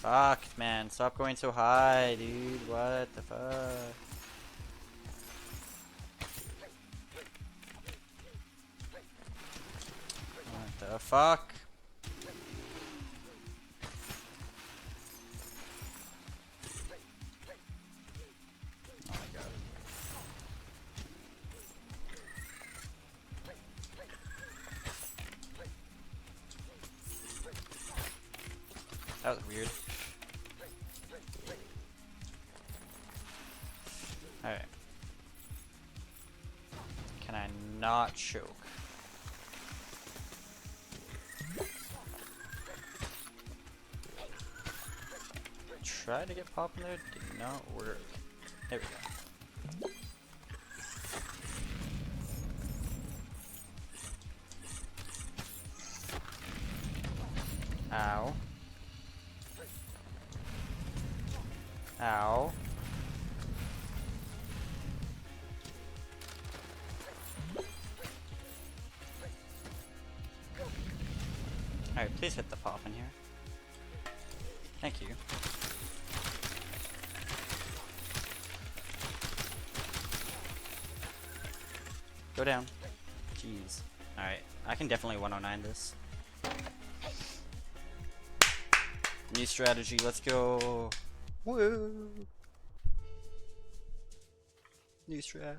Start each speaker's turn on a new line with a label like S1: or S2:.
S1: Fuck, man. Stop going so high, dude. What the fuck? What the fuck? Oh my god. That was weird. Alright. Can I not choke? Tried to get Poppin there, did not work. There we go. Ow. Ow. Alright, please hit the Poppin here. Thank you. Go down. Jeez. Alright, I can definitely 109 this. New strategy, let's go. Woo! New strat.